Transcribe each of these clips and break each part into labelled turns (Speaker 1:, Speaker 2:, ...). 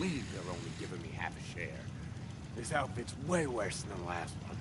Speaker 1: believe they're only giving me half a share. This outfit's way worse than the last one.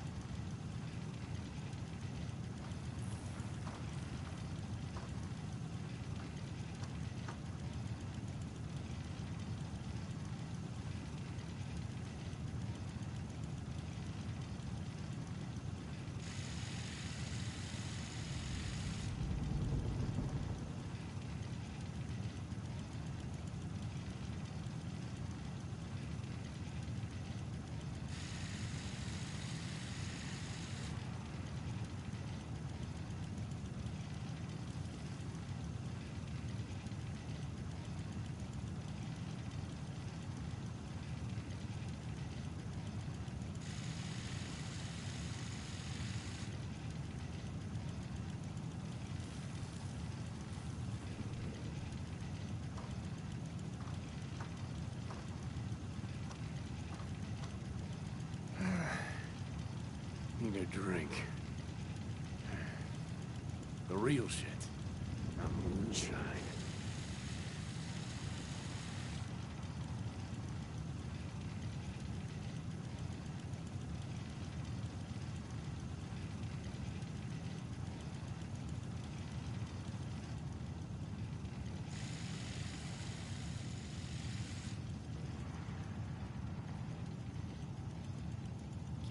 Speaker 1: Need a drink. The real shit. Not moonshine.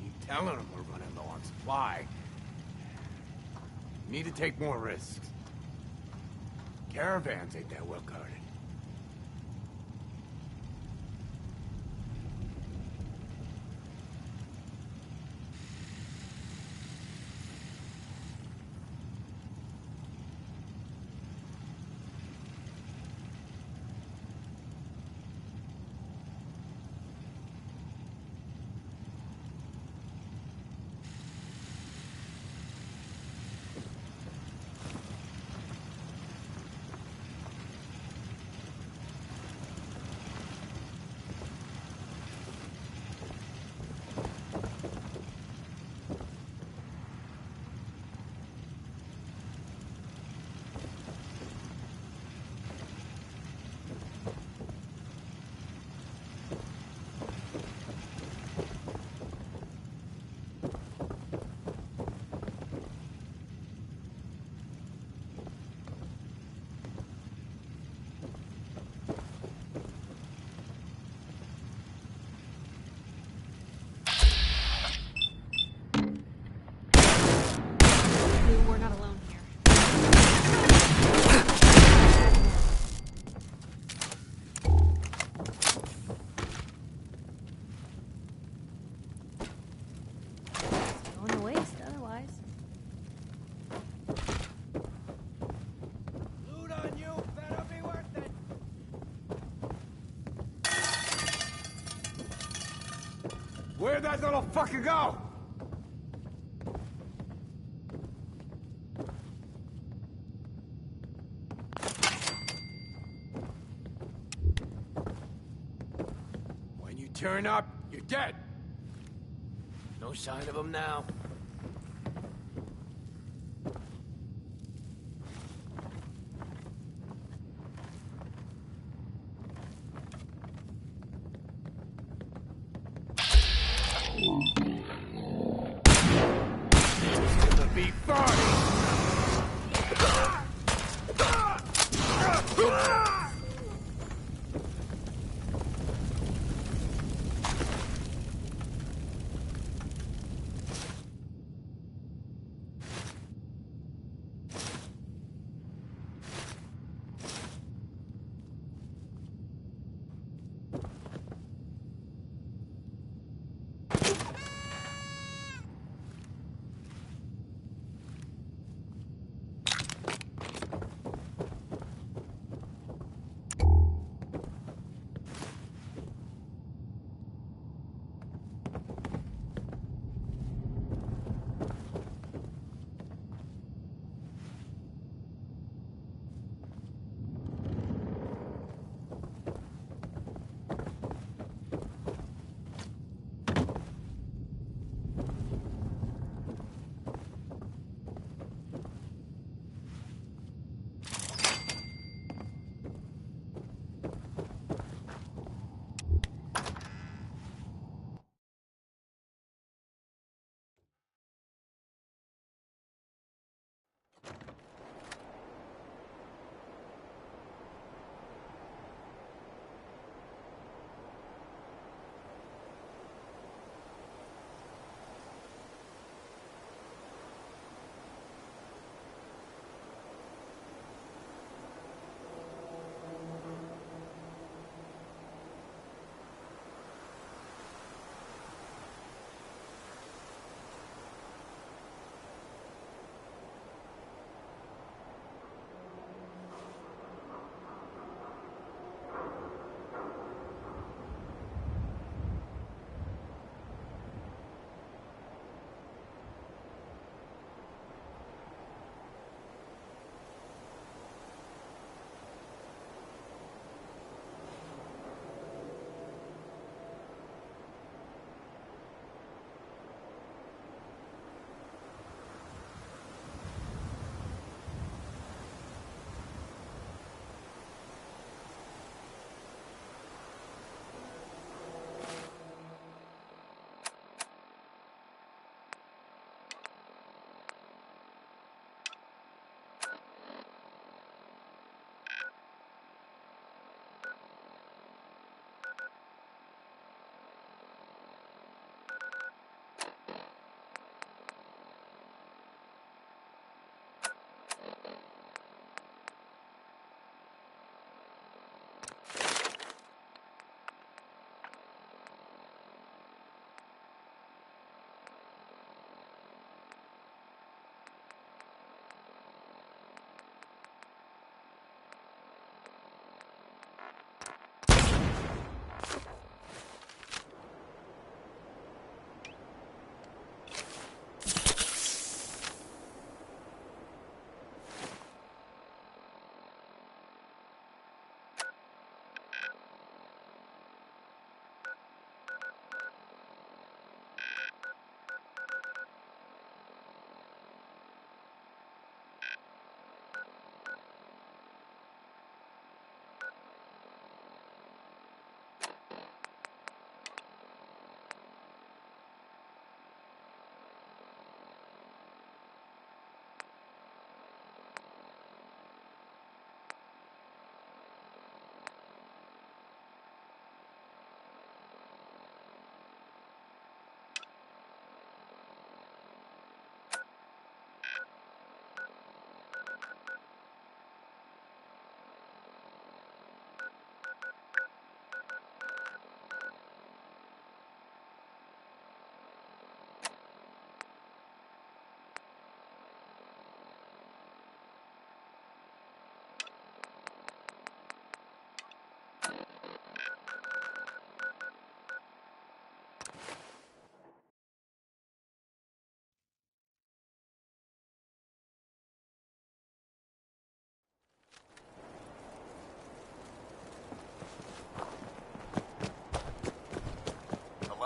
Speaker 1: Keep telling them we're running low on supply. Need to take more risks. Caravans ain't that well guarded.
Speaker 2: We're not alone here. Going to waste otherwise.
Speaker 1: Loot on you, better be worth it. Where'd that little fucker go? When you turn up, you're dead. No sign of him now. It's gonna be fun.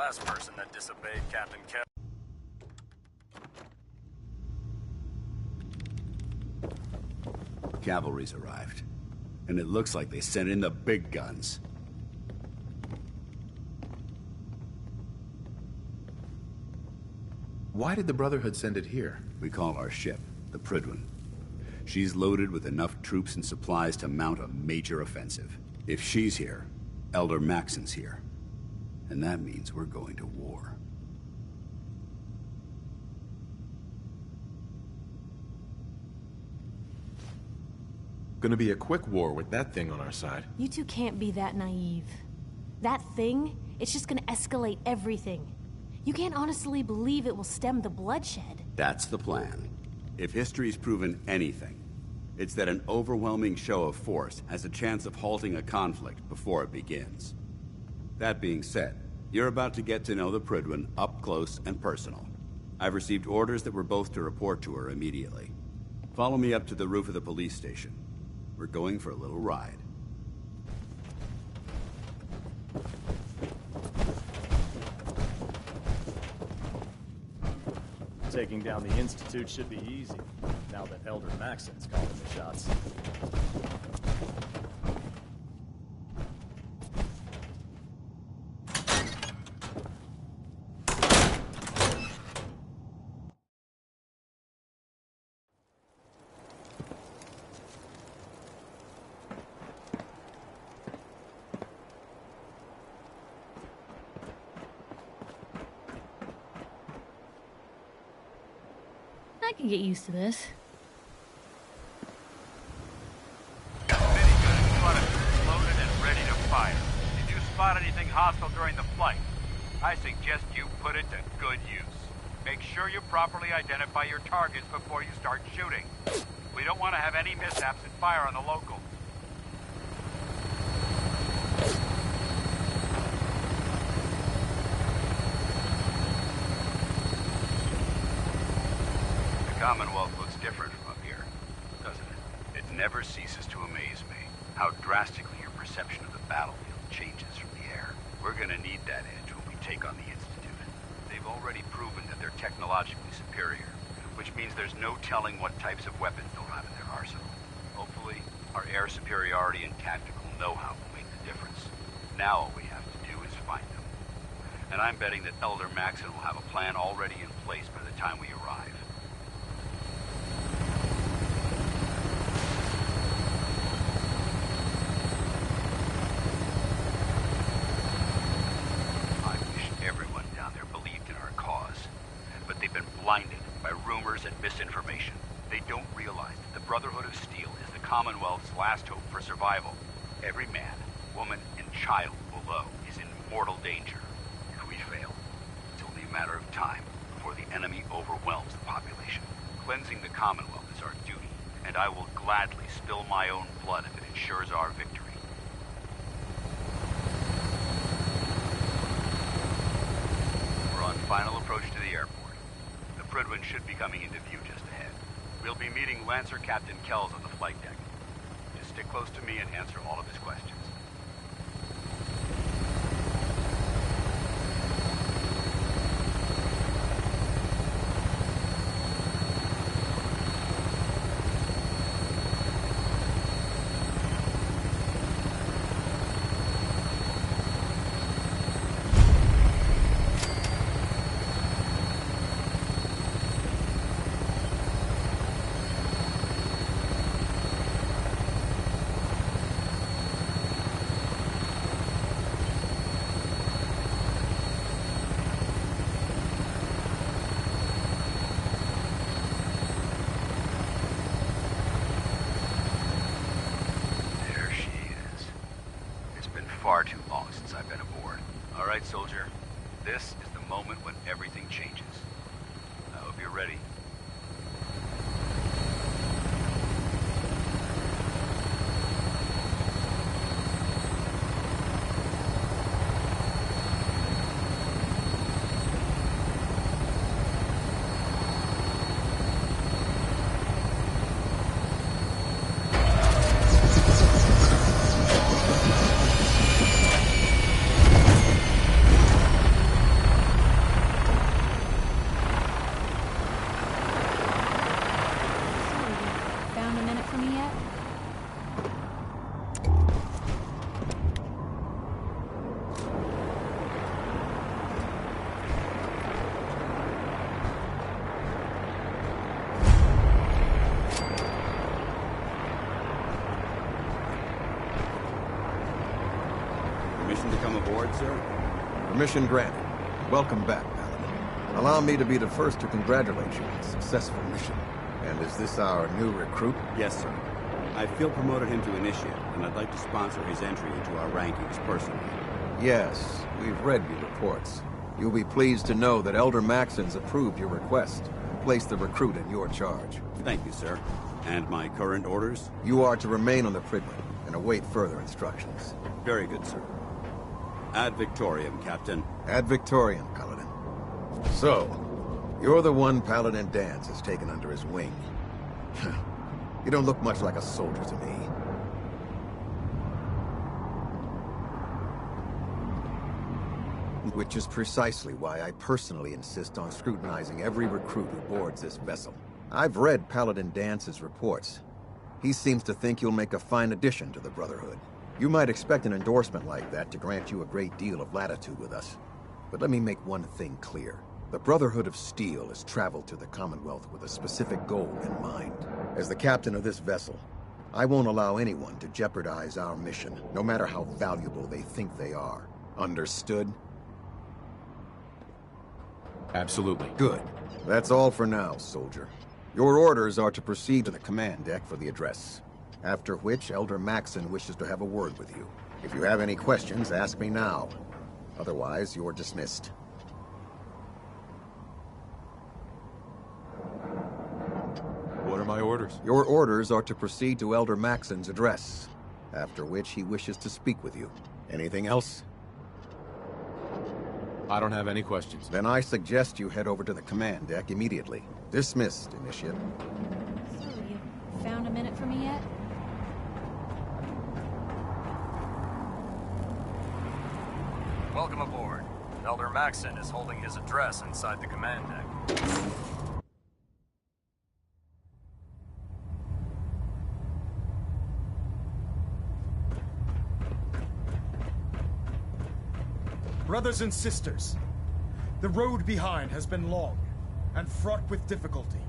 Speaker 3: last person that disobeyed Captain Kell.
Speaker 4: Cavalry's arrived, and it looks like they sent in the big guns.
Speaker 5: Why did the Brotherhood send it here?
Speaker 4: We call our ship the Prydwen. She's loaded with enough troops and supplies to mount a major offensive. If she's here, Elder Maxon's here. And that means we're going to war.
Speaker 5: Gonna be a quick war with that thing on our side.
Speaker 2: You two can't be that naive. That thing, it's just gonna escalate everything. You can't honestly believe it will stem the bloodshed.
Speaker 4: That's the plan. If history's proven anything, it's that an overwhelming show of force has a chance of halting a conflict before it begins. That being said, you're about to get to know the Prydwen up close and personal. I've received orders that we're both to report to her immediately. Follow me up to the roof of the police station. We're going for a little ride.
Speaker 3: Taking down the Institute should be easy, now that Elder Maxon's calling the shots.
Speaker 2: I can get used to this.
Speaker 6: Minigun in front of you, loaded and ready to fire. Did you spot anything hostile during the flight? I suggest you put it to good use. Make sure you properly identify your targets before you start shooting. We don't want to have any mishaps and fire on the locals. The Commonwealth looks different from up here, doesn't it? It never ceases to amaze me how drastically your perception of the battlefield changes from the air. We're gonna need that edge when we take on the Institute. They've already proven that they're technologically superior, which means there's no telling what types of weapons they'll have in their arsenal. Hopefully, our air superiority and tactical know-how will make the difference. Now all we have to do is find them. And I'm betting that Elder Maxon will have a plan already in place by the time we arrive. Blinded by rumors and misinformation. They don't realize that the Brotherhood of Steel is the Commonwealth's last hope for survival. Every man, woman, and child below is in mortal danger. If we fail, it's only a matter of time before the enemy overwhelms the population. Cleansing the Commonwealth is our duty, and I will gladly spill my own blood if it ensures our victory. We're on final approach to the airport. The Prydwen should be coming into view just ahead. We'll be meeting Lancer Captain Kells on the flight deck. Just stick close to me and answer all of his questions. Far too long since I've been aboard. All right, soldier. This is the moment when everything changes. I hope you're ready.
Speaker 4: report, sir?
Speaker 7: Permission granted. Welcome back, Paladin. Allow me to be the first to congratulate you on a successful mission. And is this our new recruit?
Speaker 4: Yes, sir. I feel promoted him to initiate, and I'd like to sponsor his entry into our rankings personally.
Speaker 7: Yes, we've read your reports. You'll be pleased to know that Elder Maxon's approved your request and placed the recruit in your charge.
Speaker 4: Thank you, sir. And my current orders?
Speaker 7: You are to remain on the Prigman and await further instructions.
Speaker 4: Very good, sir. Ad Victoriam, Captain.
Speaker 7: Ad Victoriam, Paladin. So, you're the one Paladin Danse has taken under his wing. You don't look much like a soldier to me. Which is precisely why I personally insist on scrutinizing every recruit who boards this vessel. I've read Paladin Dance's reports. He seems to think you'll make a fine addition to the Brotherhood. You might expect an endorsement like that to grant you a great deal of latitude with us. But let me make one thing clear. The Brotherhood of Steel has traveled to the Commonwealth with a specific goal in mind. As the captain of this vessel, I won't allow anyone to jeopardize our mission, no matter how valuable they think they are. Understood?
Speaker 5: Absolutely.
Speaker 7: Good. That's all for now, soldier. Your orders are to proceed to the command deck for the address. After which, Elder Maxon wishes to have a word with you. If you have any questions, ask me now. Otherwise, you're dismissed.
Speaker 5: What are my orders?
Speaker 7: Your orders are to proceed to Elder Maxon's address, after which he wishes to speak with you. Anything else?
Speaker 5: I don't have any questions.
Speaker 7: Then I suggest you head over to the command deck immediately. Dismissed, Initiate.
Speaker 2: So, you found a minute for me yet?
Speaker 3: Welcome aboard. Elder Maxon is holding his address inside the command deck.
Speaker 8: Brothers and sisters, the road behind has been long and fraught with difficulty.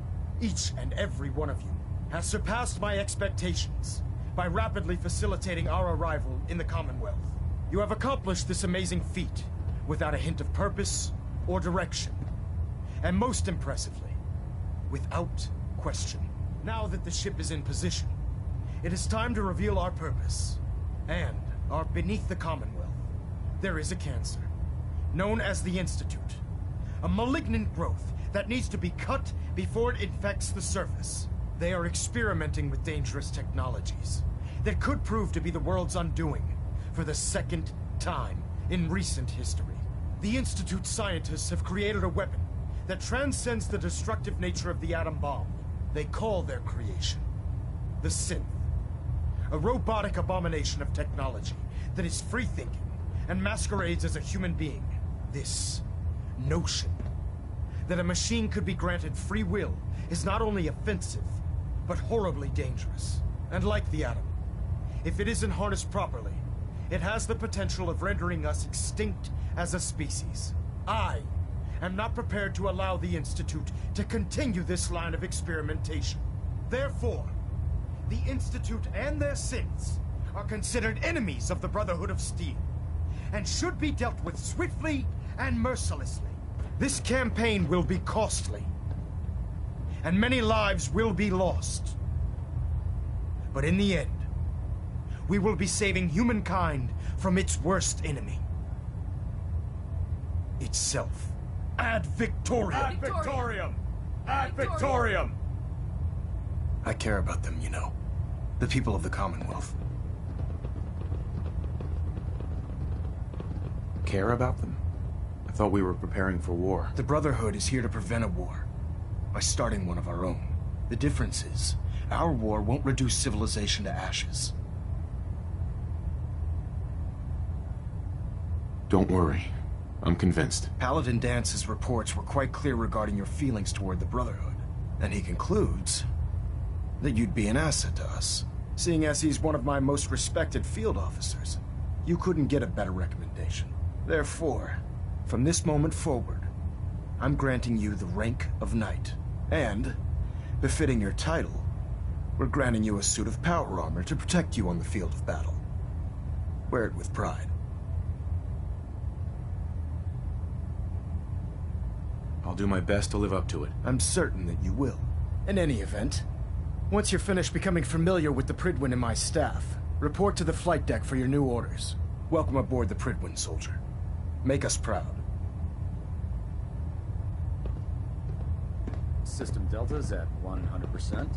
Speaker 8: Each and every one of you has surpassed my expectations by rapidly facilitating our arrival in the Commonwealth. You have accomplished this amazing feat without a hint of purpose or direction. And most impressively, without question. Now that the ship is in position, it is time to reveal our purpose. And beneath the Commonwealth, there is a cancer, known as the Institute. A malignant growth that needs to be cut before it infects the surface. They are experimenting with dangerous technologies that could prove to be the world's undoing for the second time in recent history. The Institute scientists have created a weapon that transcends the destructive nature of the atom bomb. They call their creation the Synth. A robotic abomination of technology that is free-thinking and masquerades as a human being. This notion that a machine could be granted free will is not only offensive, but horribly dangerous. And like the atom, if it isn't harnessed properly, it has the potential of rendering us extinct as a species. I am not prepared to allow the Institute to continue this line of experimentation. Therefore, the Institute and their synths are considered enemies of the Brotherhood of Steel, and should be dealt with swiftly and mercilessly. This campaign will be costly, and many lives will be lost. But in the end, we will be saving humankind from its worst enemy. Itself. Ad Victoriam!
Speaker 3: Ad Victoriam! Ad Victoriam!
Speaker 8: I care about them, you know. The people of the Commonwealth.
Speaker 5: Care about them? I thought we were preparing for war.
Speaker 8: The Brotherhood is here to prevent a war by starting one of our own. The difference is, our war won't reduce civilization to ashes.
Speaker 5: Don't worry. I'm convinced.
Speaker 8: Paladin Dance's reports were quite clear regarding your feelings toward the Brotherhood, and he concludes that you'd be an asset to us. Seeing as he's one of my most respected field officers, you couldn't get a better recommendation. Therefore, from this moment forward, I'm granting you the rank of Knight. And, befitting your title, we're granting you a suit of power armor to protect you on the field of battle. Wear it with pride.
Speaker 5: I'll do my best to live up to it.
Speaker 8: I'm certain that you will. In any event, once you're finished becoming familiar with the Prydwen and my staff, report to the flight deck for your new orders. Welcome aboard the Prydwen, soldier. Make us proud.
Speaker 9: System Delta's at 100%.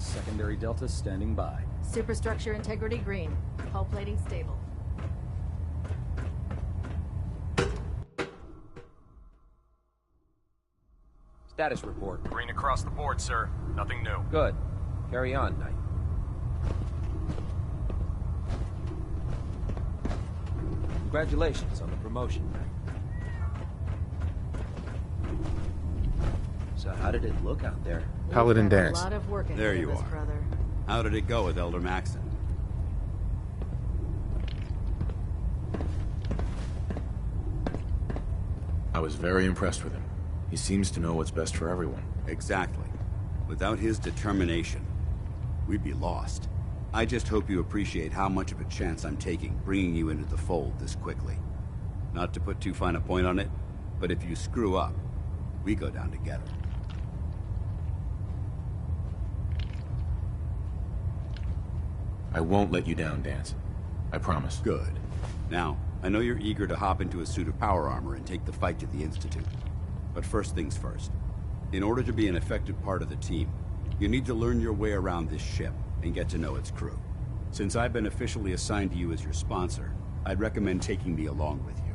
Speaker 9: Secondary Delta standing by.
Speaker 2: Superstructure integrity green. Hull plating stable.
Speaker 10: Status report.
Speaker 3: Green across the board, sir. Nothing new.
Speaker 10: Good. Carry on, Knight. Congratulations on the promotion, Knight. So how did it look out there?
Speaker 5: Paladin
Speaker 2: We've got
Speaker 5: dance.
Speaker 2: A lot of work ahead
Speaker 4: There
Speaker 2: of
Speaker 4: you
Speaker 2: us,
Speaker 4: are.
Speaker 2: brother.
Speaker 4: How did it go with Elder Maxon?
Speaker 5: I was very impressed with him. He seems to know what's best for everyone.
Speaker 4: Exactly. Without his determination, we'd be lost. I just hope you appreciate how much of a chance I'm taking bringing you into the fold this quickly. Not to put too fine a point on it, but if you screw up, we go down together.
Speaker 5: I won't let you down, Dance. I promise.
Speaker 4: Good. Now, I know you're eager to hop into a suit of power armor and take the fight to the Institute. But first things first. In order to be an effective part of the team, you need to learn your way around this ship and get to know its crew. Since I've been officially assigned to you as your sponsor, I'd recommend taking me along with you.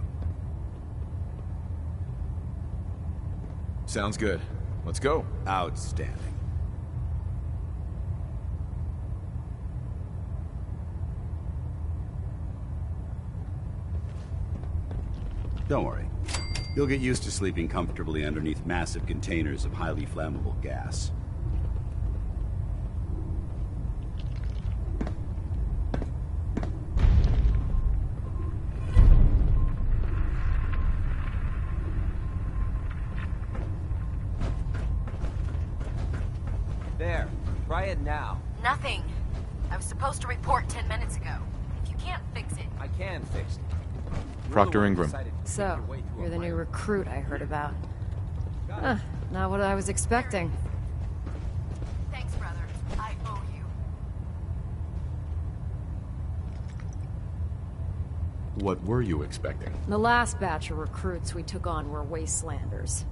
Speaker 5: Sounds good. Let's go.
Speaker 4: Outstanding. Don't worry. You'll get used to sleeping comfortably underneath massive containers of highly flammable gas.
Speaker 10: There. Try it now.
Speaker 11: Nothing. I was supposed to report 10 minutes ago. If you can't fix it...
Speaker 10: I can fix it.
Speaker 5: Proctor Ingram.
Speaker 11: So, you're the new recruit I heard about. Huh, not what I was expecting. Thanks, brother. I owe you.
Speaker 5: What were you expecting?
Speaker 11: The last batch of recruits we took on were wastelanders.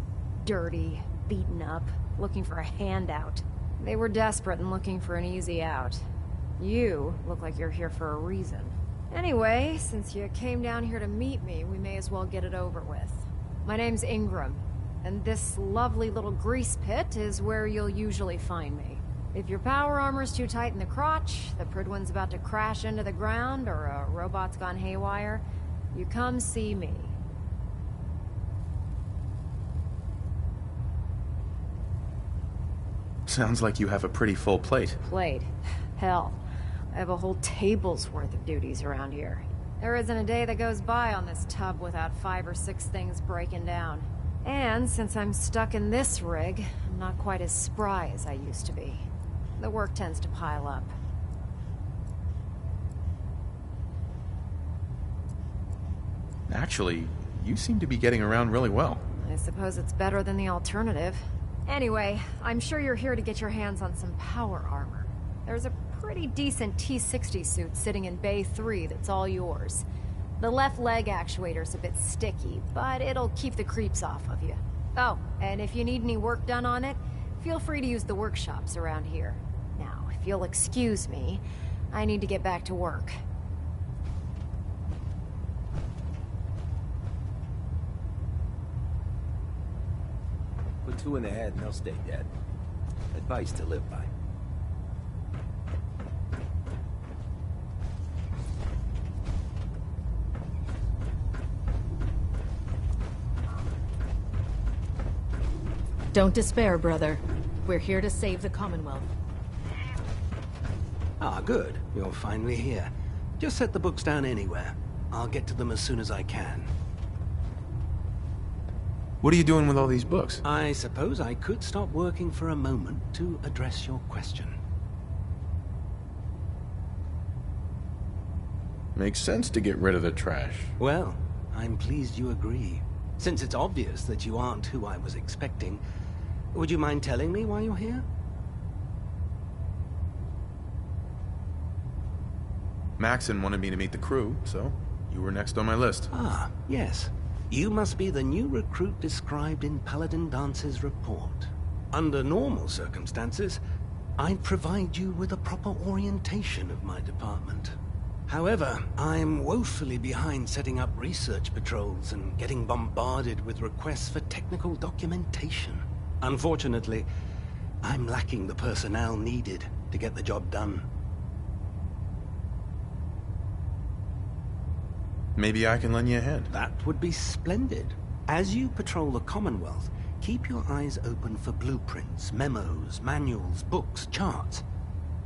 Speaker 11: Dirty, beaten up, looking for a handout. They were desperate and looking for an easy out. You look like you're here for a reason. Anyway, since you came down here to meet me, we may as well get it over with. My name's Ingram, and this lovely little grease pit is where you'll usually find me. If your power armor's too tight in the crotch, the Prydwen's about to crash into the ground, or a robot's gone haywire, you come see me.
Speaker 5: Sounds like you have a pretty full plate.
Speaker 11: Plate? Hell. I have a whole table's worth of duties around here. There isn't a day that goes by on this tub without 5 or 6 things breaking down. And since I'm stuck in this rig, I'm not quite as spry as I used to be. The work tends to pile up.
Speaker 5: Actually, you seem to be getting around really well.
Speaker 11: I suppose it's better than the alternative. Anyway, I'm sure you're here to get your hands on some power armor. There's a pretty decent T-60 suit sitting in Bay 3 that's all yours. The left leg actuator's a bit sticky, but it'll keep the creeps off of you. Oh, and if you need any work done on it, feel free to use the workshops around here. Now, if you'll excuse me, I need to get back to work.
Speaker 10: Put 2 in the head and they'll stay dead. Advice to live by.
Speaker 2: Don't despair, brother. We're here to save the Commonwealth.
Speaker 12: Ah, good. You're finally here. Just set the books down anywhere. I'll get to them as soon as I can.
Speaker 5: What are you doing with all these books?
Speaker 12: I suppose I could stop working for a moment to address your question.
Speaker 5: Makes sense to get rid of the trash.
Speaker 12: Well, I'm pleased you agree. Since it's obvious that you aren't who I was expecting, would you mind telling me why you're here?
Speaker 5: Maxon wanted me to meet the crew, so you were next on my list.
Speaker 12: Ah, yes. You must be the new recruit described in Paladin Dance's report. Under normal circumstances, I'd provide you with a proper orientation of my department. However, I'm woefully behind setting up research patrols and getting bombarded with requests for technical documentation. Unfortunately, I'm lacking the personnel needed to get the job done.
Speaker 5: Maybe I can lend you a hand.
Speaker 12: That would be splendid. As you patrol the Commonwealth, keep your eyes open for blueprints, memos, manuals, books, charts.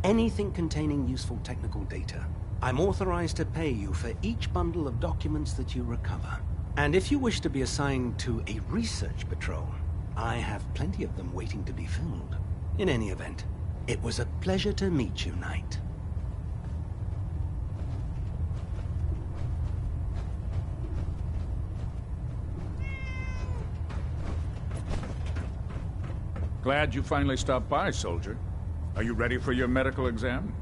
Speaker 12: Anything containing useful technical data. I'm authorized to pay you for each bundle of documents that you recover. And if you wish to be assigned to a research patrol, I have plenty of them waiting to be filled. In any event, it was a pleasure to meet you, Knight.
Speaker 13: Glad you finally stopped by, soldier. Are you ready for your medical exam?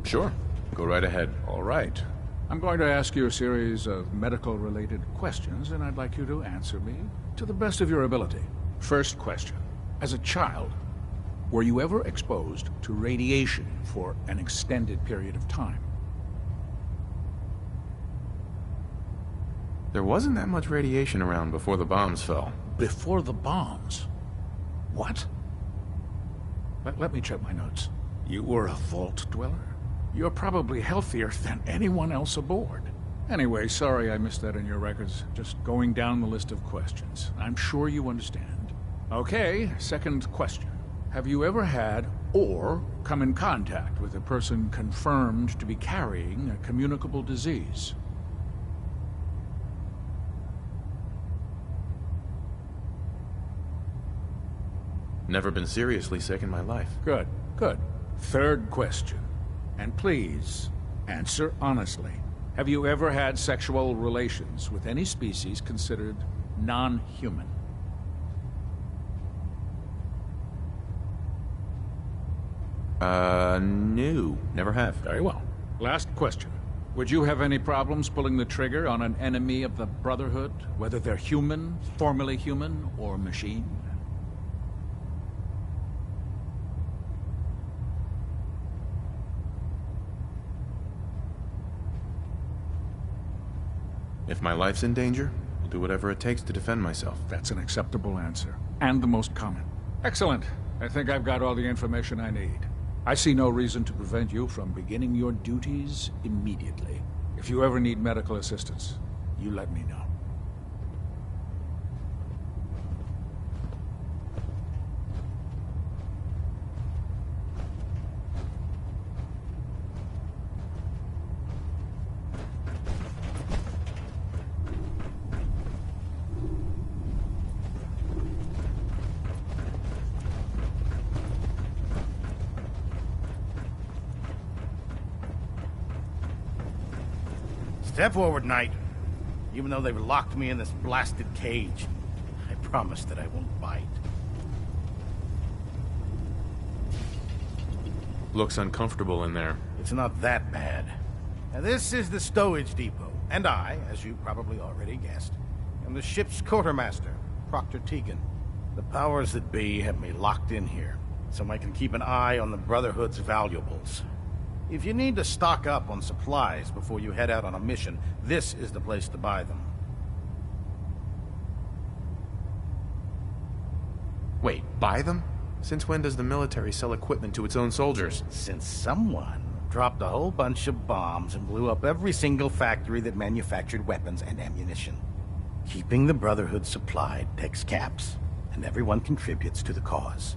Speaker 5: Sure. Go right ahead.
Speaker 13: All right. I'm going to ask you a series of medical-related questions, and I'd like you to answer me to the best of your ability. First question. As a child, were you ever exposed to radiation for an extended period of time?
Speaker 5: There wasn't that much radiation around before the bombs fell.
Speaker 13: Before the bombs? What? Let me check my notes. You were a vault dweller? You're probably healthier than anyone else aboard. Anyway, sorry I missed that in your records. Just going down the list of questions. I'm sure you understand. Okay, second question. Have you ever had or come in contact with a person confirmed to be carrying a communicable disease?
Speaker 5: Never been seriously sick in my life.
Speaker 13: Good, good. Third question. And please, answer honestly. Have you ever had sexual relations with any species considered non-human?
Speaker 5: No. Never have.
Speaker 13: Very well. Last question. Would you have any problems pulling the trigger on an enemy of the Brotherhood, whether they're human, formerly human, or machine?
Speaker 5: If my life's in danger, I'll do whatever it takes to defend myself.
Speaker 13: That's an acceptable answer, and the most common. Excellent. I think I've got all the information I need. I see no reason to prevent you from beginning your duties immediately. If you ever need medical assistance, you let me know.
Speaker 14: Step forward, Knight. Even though they've locked me in this blasted cage, I promise that I won't bite.
Speaker 5: Looks uncomfortable in there.
Speaker 14: It's not that bad. Now, this is the stowage depot, and I, as you probably already guessed, am the ship's quartermaster, Proctor Tegan. The powers that be have me locked in here, so I can keep an eye on the Brotherhood's valuables. If you need to stock up on supplies before you head out on a mission, this is the place to buy them.
Speaker 5: Wait, buy them? Since when does the military sell equipment to its own soldiers?
Speaker 14: Since someone dropped a whole bunch of bombs and blew up every single factory that manufactured weapons and ammunition. Keeping the Brotherhood supplied takes caps, and everyone contributes to the cause.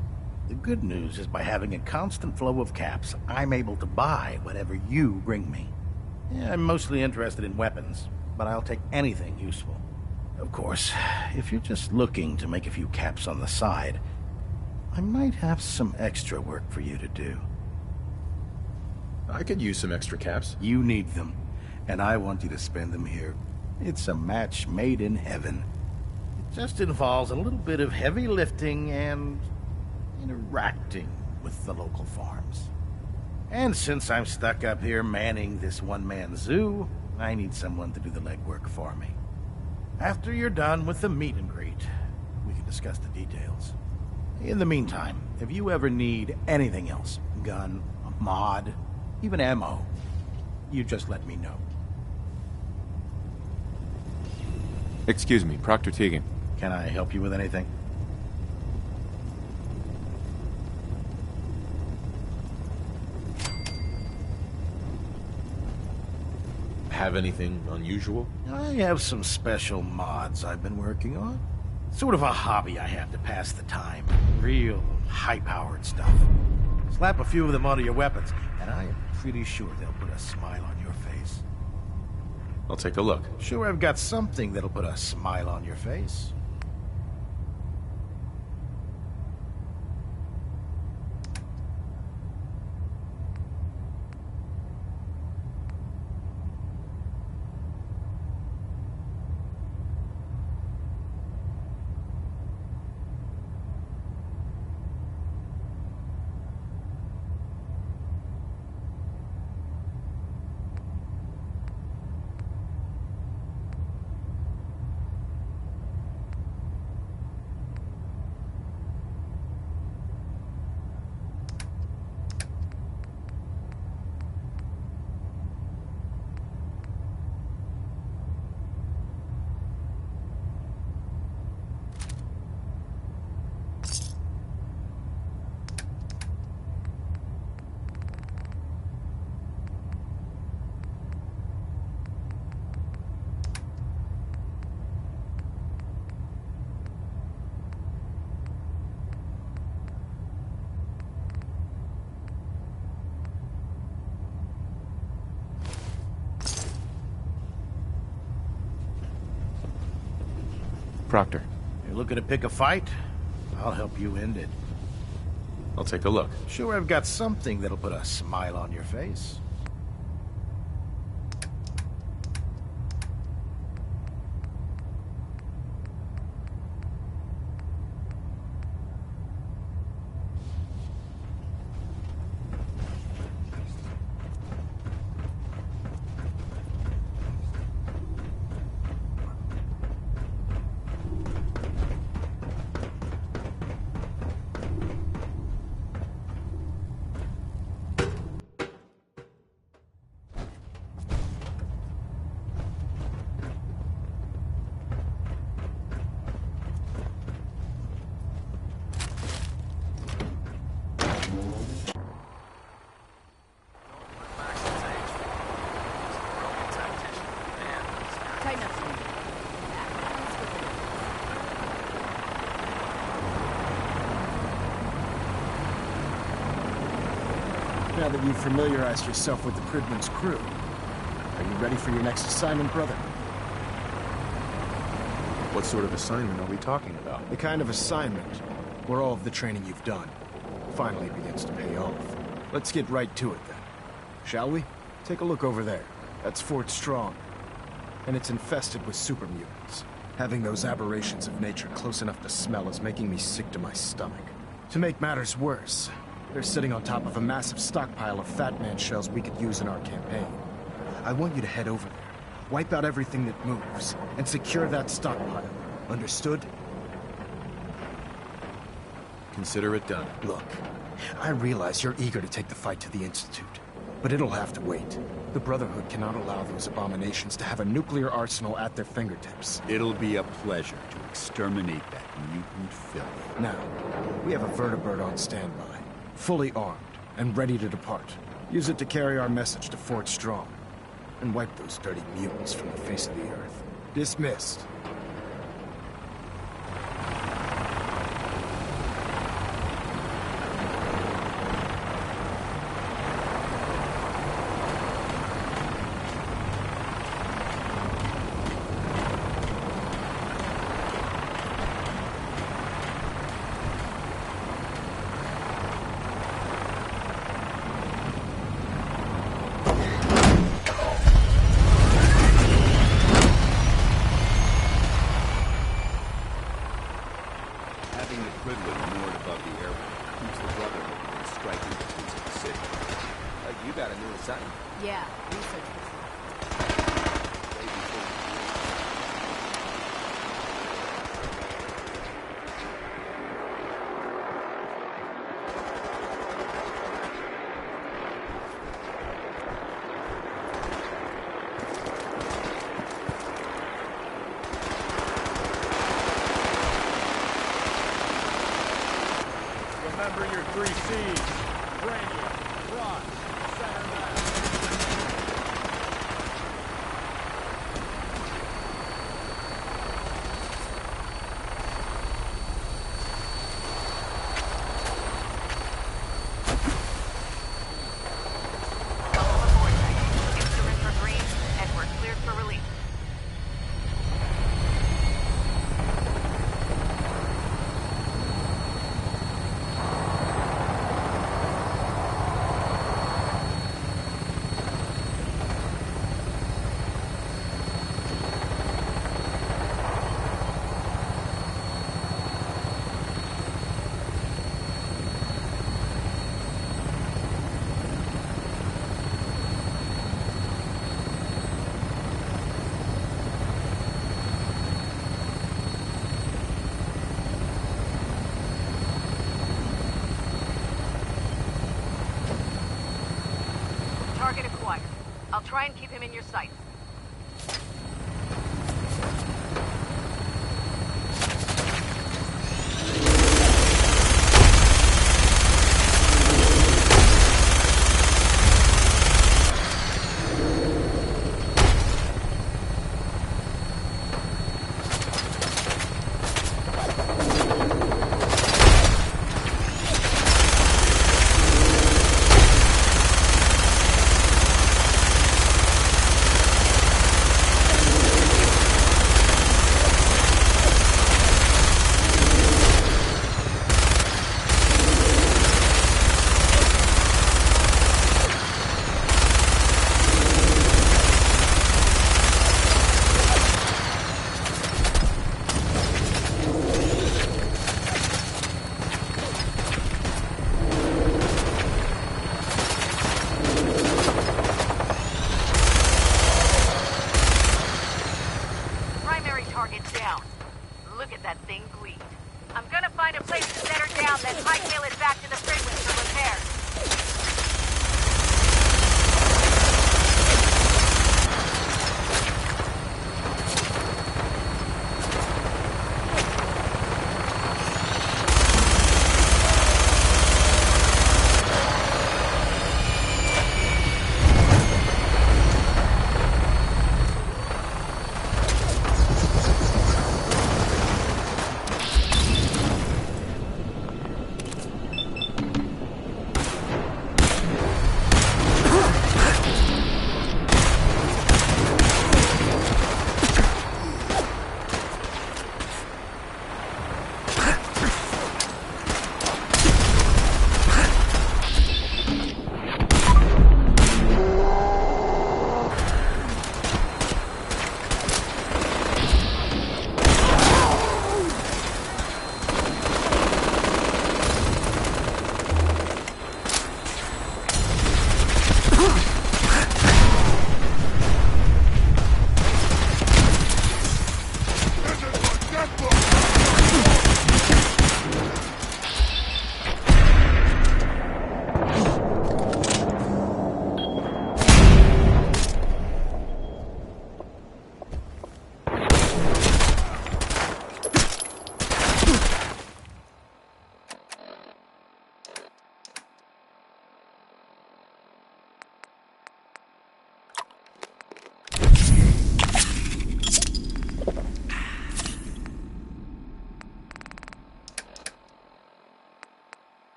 Speaker 14: The good news is by having a constant flow of caps, I'm able to buy whatever you bring me. Yeah, I'm mostly interested in weapons, but I'll take anything useful. Of course, if you're just looking to make a few caps on the side, I might have some extra work for you to do.
Speaker 5: I could use some extra caps.
Speaker 14: You need them, and I want you to spend them here. It's a match made in heaven. It just involves a little bit of heavy lifting and interacting with the local farms. And since I'm stuck up here manning this one-man zoo, I need someone to do the legwork for me. After you're done with the meet and greet, we can discuss the details. In the meantime, if you ever need anything else, gun, a mod, even ammo, you just let me know.
Speaker 5: Excuse me, Proctor Tegan.
Speaker 14: Can I help you with anything?
Speaker 5: Have anything unusual?
Speaker 14: I have some special mods I've been working on. Sort of a hobby I have to pass the time. Real high-powered stuff. Slap a few of them onto your weapons, and I am pretty sure they'll put a smile on your face.
Speaker 5: I'll take a look.
Speaker 14: Sure, I've got something that'll put a smile on your face.
Speaker 5: Proctor.
Speaker 14: You're looking to pick a fight? I'll help you end it.
Speaker 5: I'll take a look.
Speaker 14: Sure, I've got something that'll put a smile on your face.
Speaker 8: Now that you've familiarized yourself with the Pridman's crew, are you ready for your next assignment, brother?
Speaker 5: What sort of assignment are we talking about?
Speaker 8: The kind of assignment where all of the training you've done finally begins to pay off. Let's get right to it then. Shall we? Take a look over there. That's Fort Strong. And it's infested with super mutants. Having those aberrations of nature close enough to smell is making me sick to my stomach. To make matters worse, they're sitting on top of a massive stockpile of Fat Man shells we could use in our campaign. I want you to head over there, wipe out everything that moves, and secure that stockpile. Understood?
Speaker 5: Consider it done.
Speaker 8: Look, I realize you're eager to take the fight to the Institute, but it'll have to wait. The Brotherhood cannot allow those abominations to have a nuclear arsenal at their fingertips.
Speaker 4: It'll be a pleasure to exterminate that mutant filth.
Speaker 8: Now, we have a vertibird on standby, fully armed and ready to depart. Use it to carry our message to Fort Strong, and wipe those dirty mutants from the face of the earth. Dismissed.
Speaker 4: Having the privilege moored above the airport keeps the Brotherhood within striking distance of the city.
Speaker 10: You got a new assignment.
Speaker 11: Yeah, research.
Speaker 1: Remember your 3 C's. Cranium, front, center left.
Speaker 15: Welcome aboard, Titan. Instruments are green, and we're cleared for release. Target acquired. I'll try and keep him in your sights.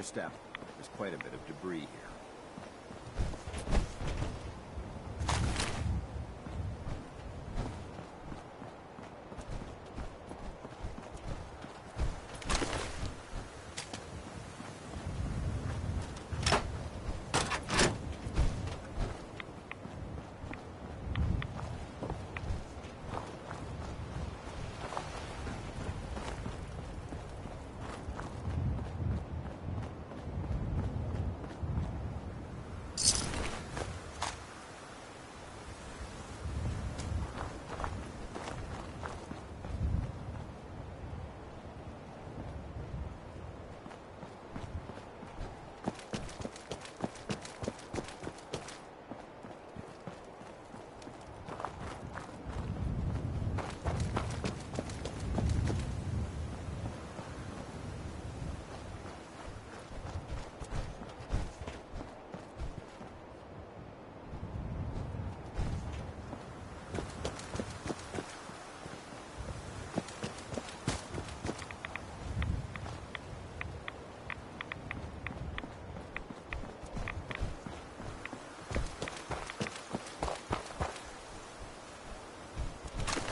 Speaker 4: your step. There's quite a bit of debris here.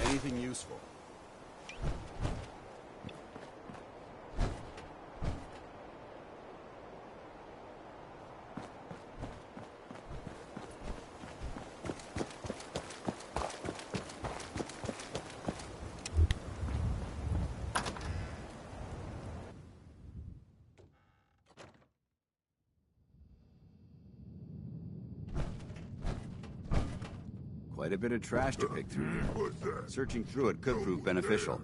Speaker 4: Anything useful? Quite a bit of trash to pick through here. Searching through it could prove beneficial.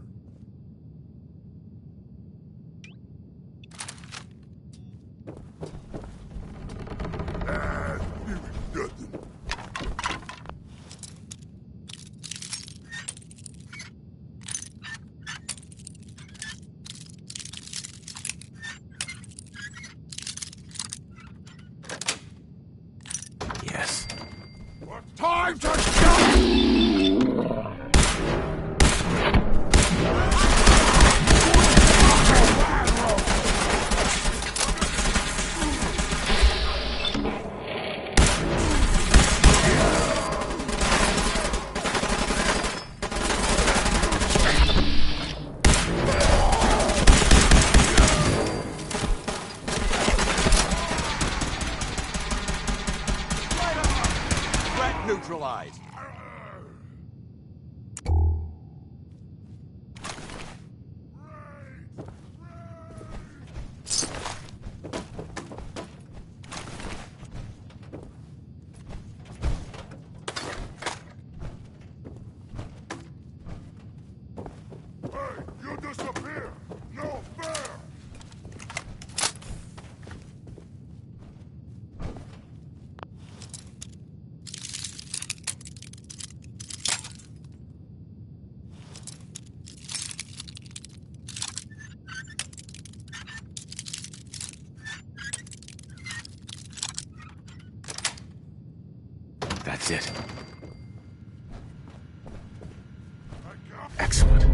Speaker 13: Yes.
Speaker 1: Time to shut! Threat neutralized.
Speaker 16: You disappear! No fair!
Speaker 13: That's it. Excellent.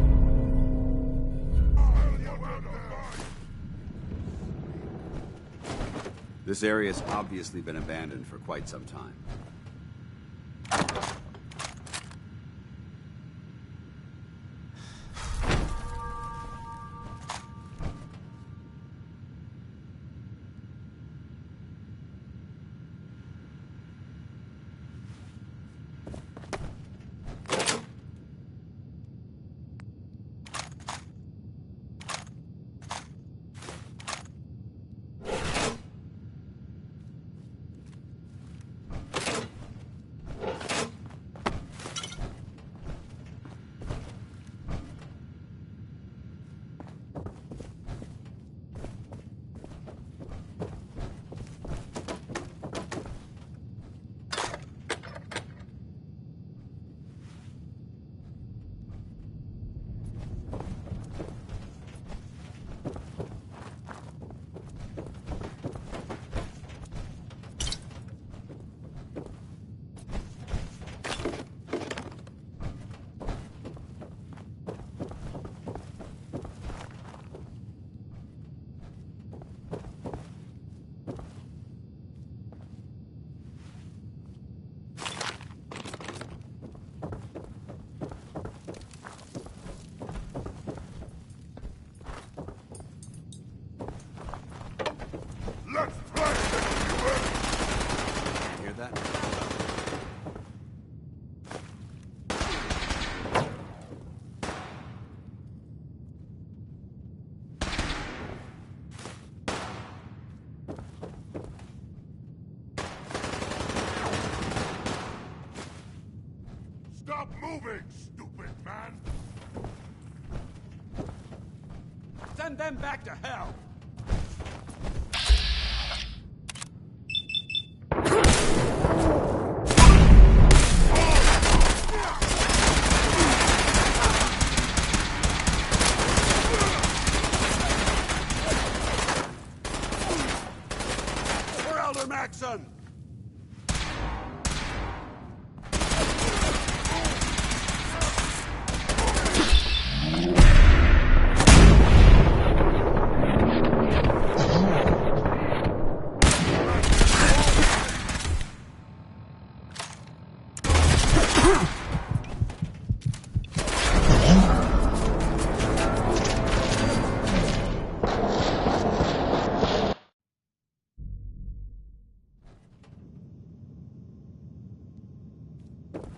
Speaker 4: This area's obviously been abandoned for quite some time.
Speaker 16: moving, stupid man!
Speaker 1: Send them back to hell! For Elder Maxson!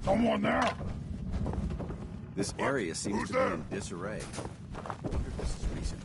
Speaker 16: Someone there?
Speaker 4: This area seems to be in disarray. I wonder if this is recent.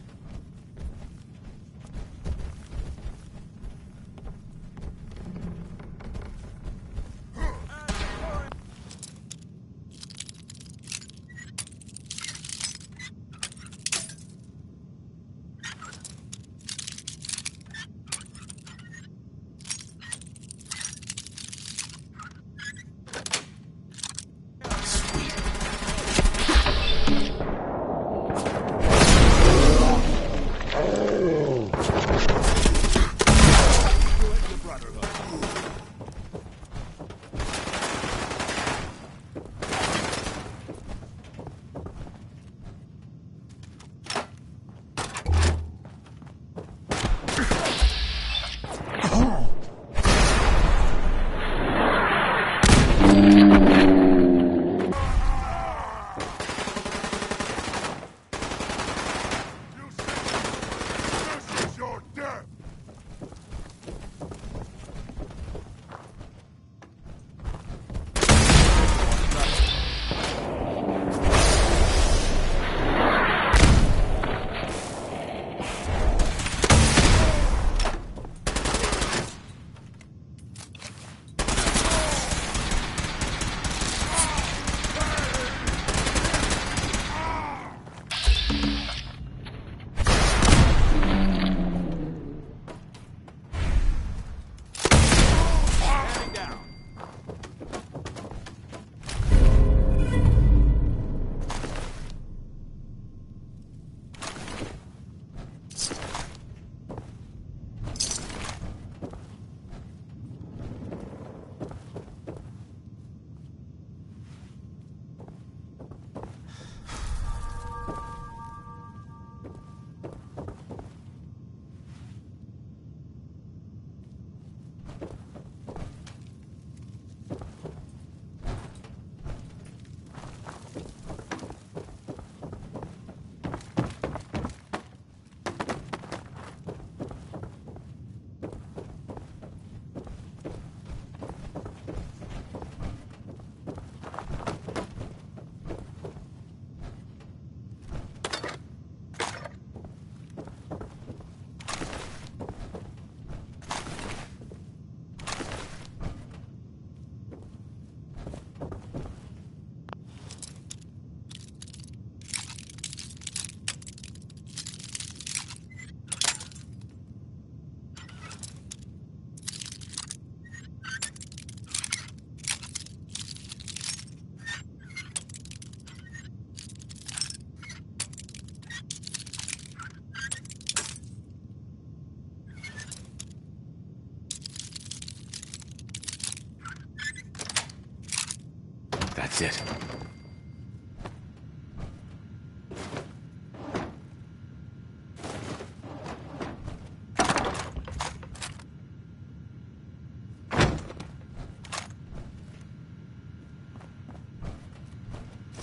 Speaker 5: That's it.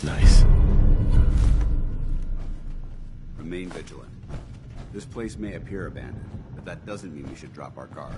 Speaker 5: Nice.
Speaker 4: Remain vigilant. This place may appear abandoned, but that doesn't mean we should drop our guard.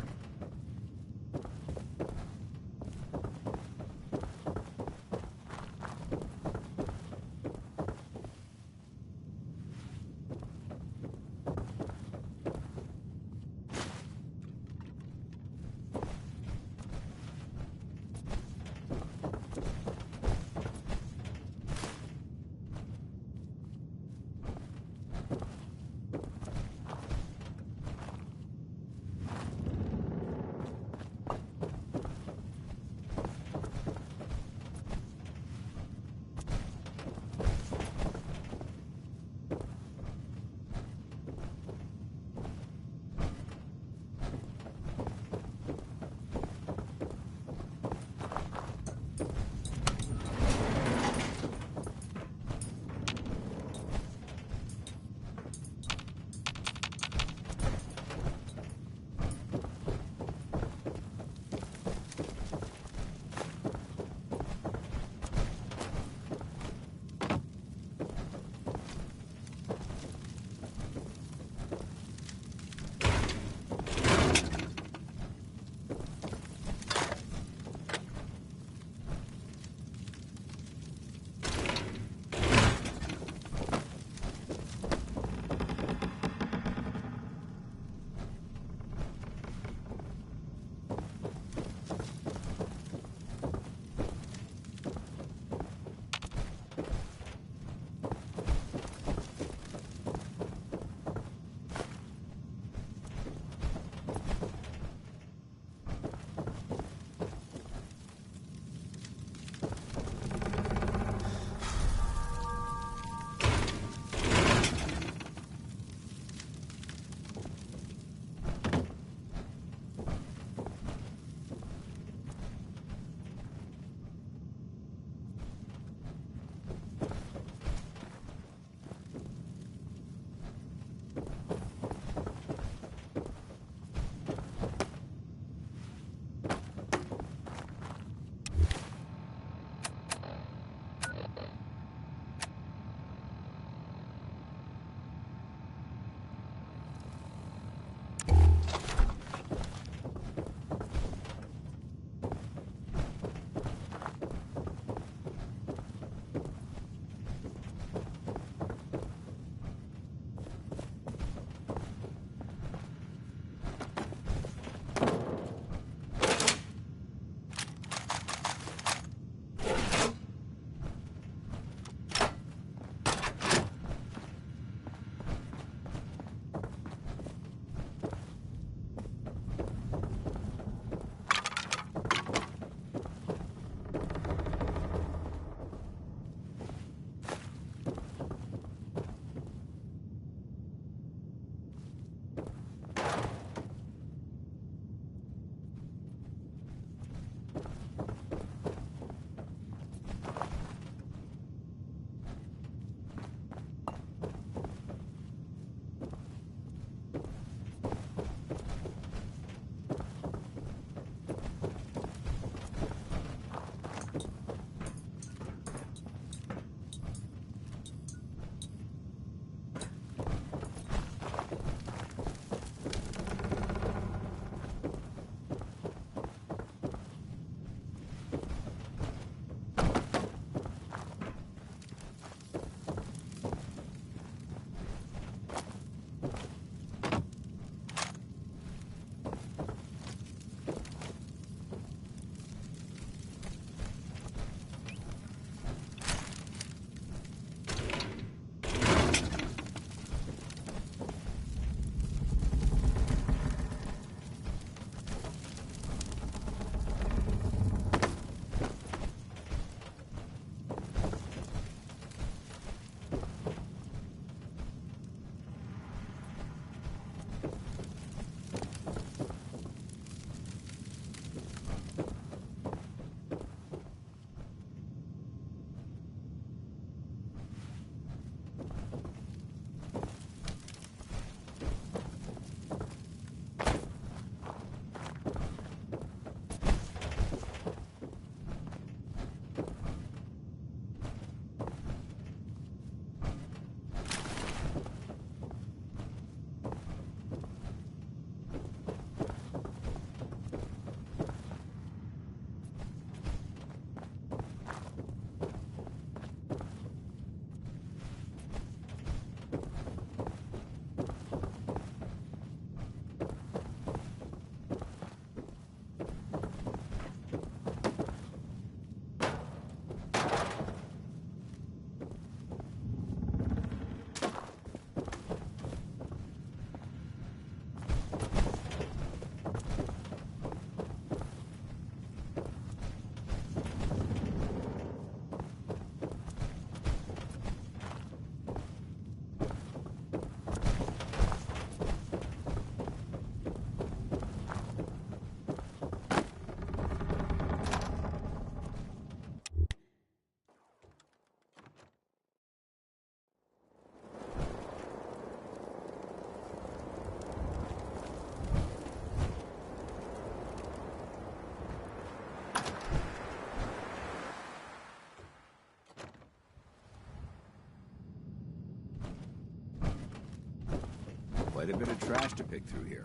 Speaker 4: Quite a bit of trash to pick through here.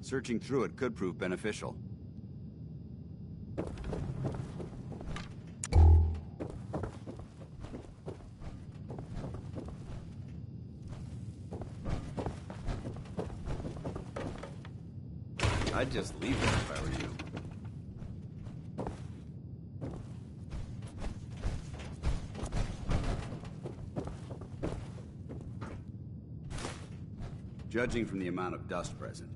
Speaker 4: Searching through it could prove beneficial. I'd just leave it if I were you. Judging from the amount of dust present,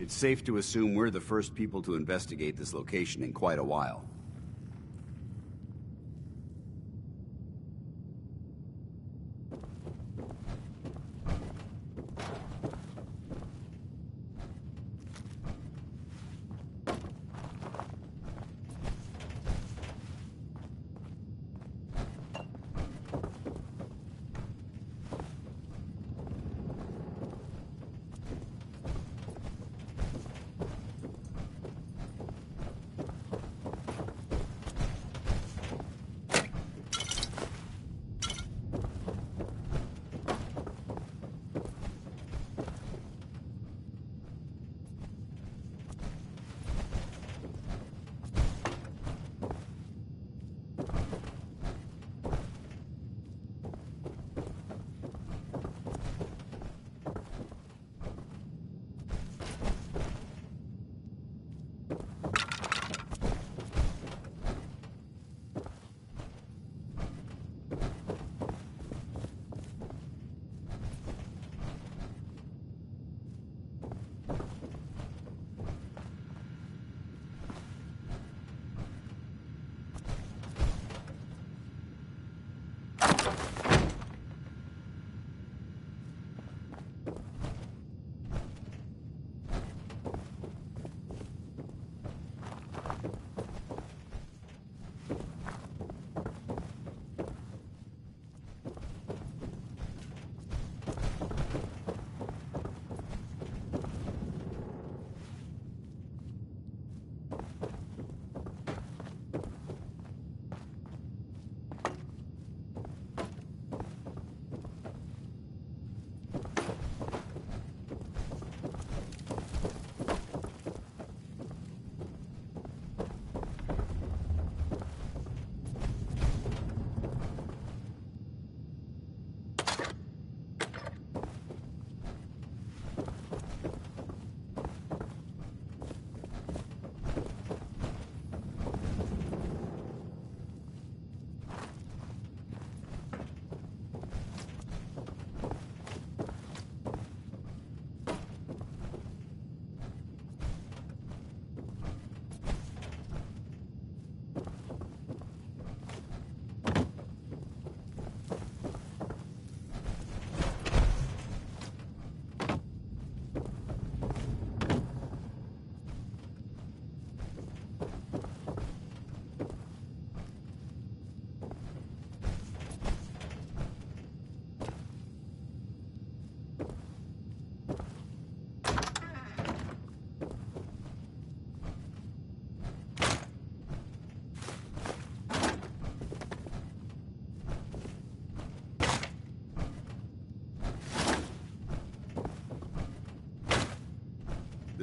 Speaker 4: it's safe to assume we're the first people to investigate this location in quite a while.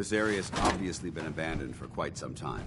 Speaker 4: This area's obviously been abandoned for quite some time.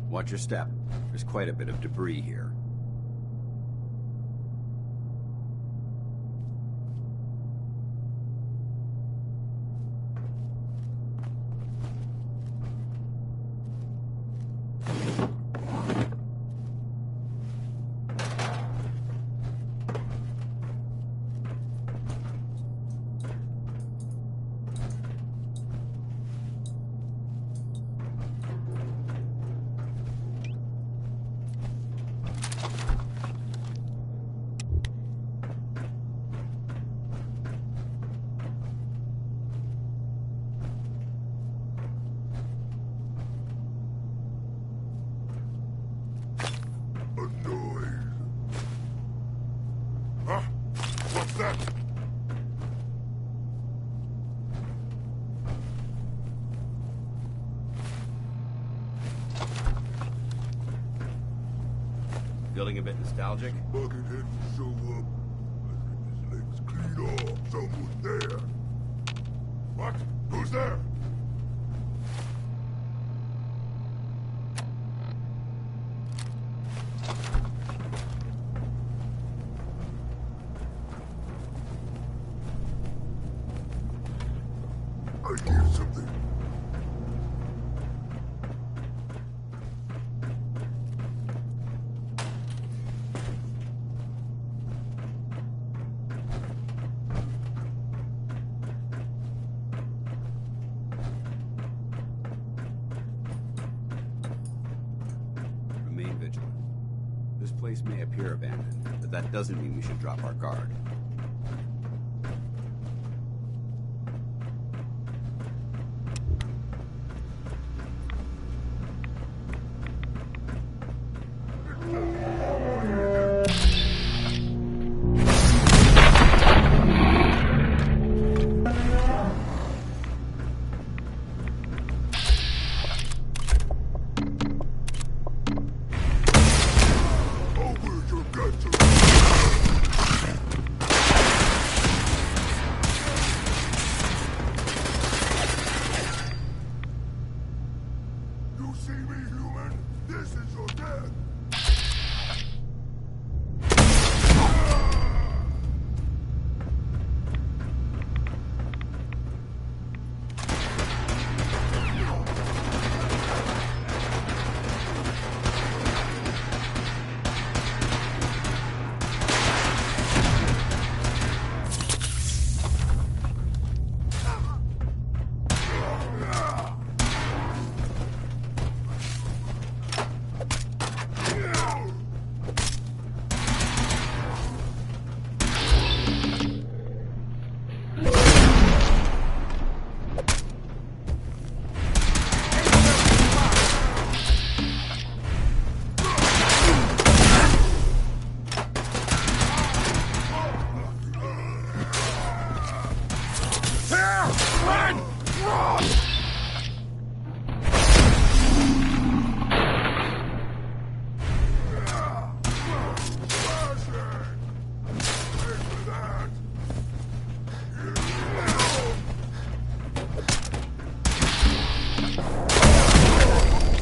Speaker 4: Watch your step. There's quite a bit of debris here. Feeling a bit nostalgic?
Speaker 16: Bucket didn't show up. Let's get his legs cleaned off. Someone there. What? Who's there? I hear something.
Speaker 4: Remain vigilant. This place may appear abandoned, but that doesn't mean we should drop our guard.
Speaker 16: You see me, human? This is your death.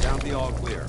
Speaker 4: Sound the all clear.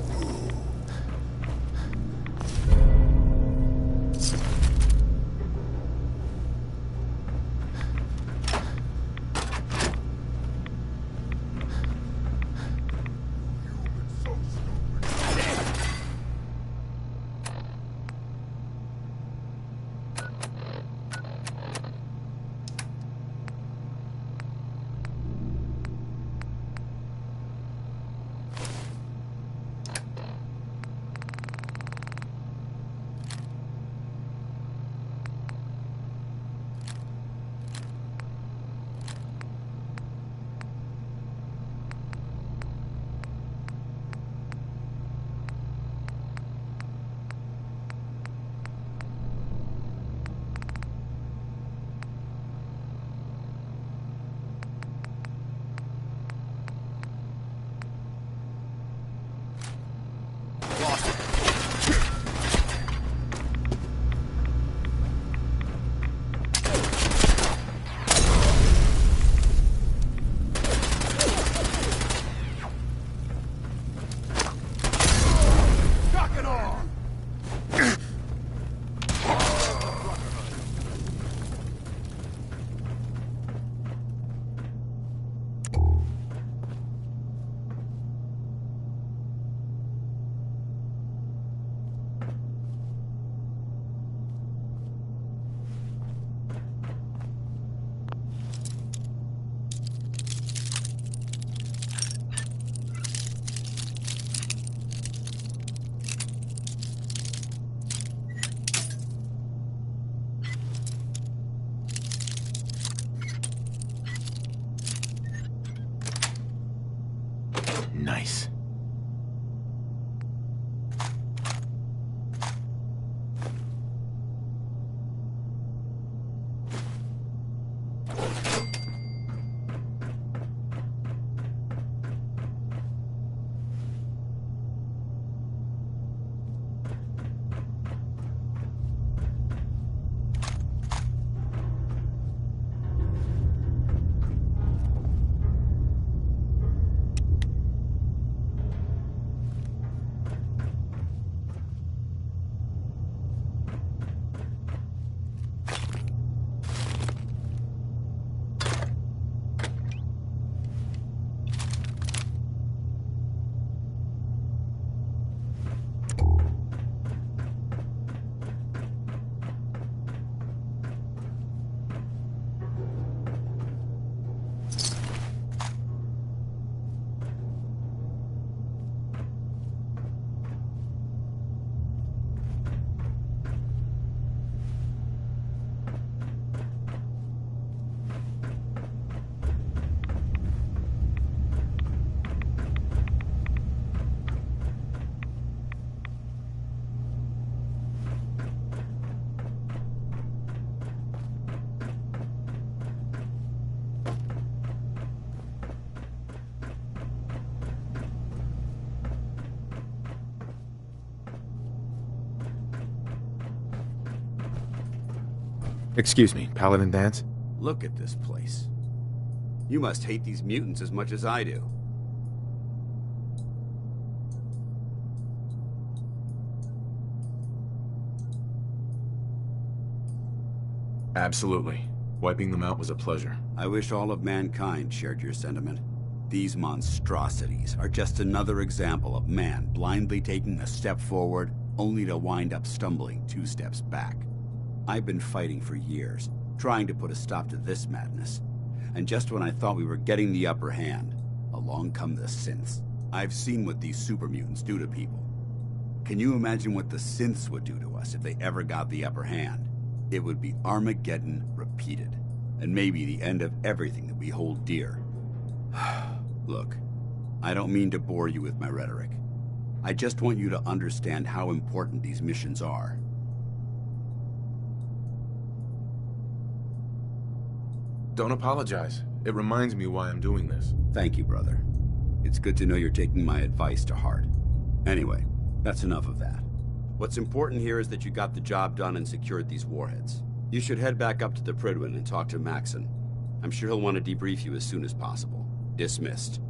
Speaker 5: Excuse me, Paladin Dance?
Speaker 4: Look at this place. You must hate these mutants as much as I do.
Speaker 5: Absolutely. Wiping them out was a pleasure.
Speaker 4: I wish all of mankind shared your sentiment. These monstrosities are just another example of man blindly taking a step forward, only to wind up stumbling 2 steps back. I've been fighting for years, trying to put a stop to this madness. And just when I thought we were getting the upper hand, along come the synths. I've seen what these super mutants do to people. Can you imagine what the synths would do to us if they ever got the upper hand? It would be Armageddon repeated, and maybe the end of everything that we hold dear. Look, I don't mean to bore you with my rhetoric. I just want you to understand how important these missions are.
Speaker 5: Don't apologize. It reminds me why I'm doing this.
Speaker 4: Thank you, brother. It's good to know you're taking my advice to heart. Anyway, that's enough of that. What's important here is that you got the job done and secured these warheads. You should head back up to the Prydwen and talk to Maxon. I'm sure he'll want to debrief you as soon as possible. Dismissed.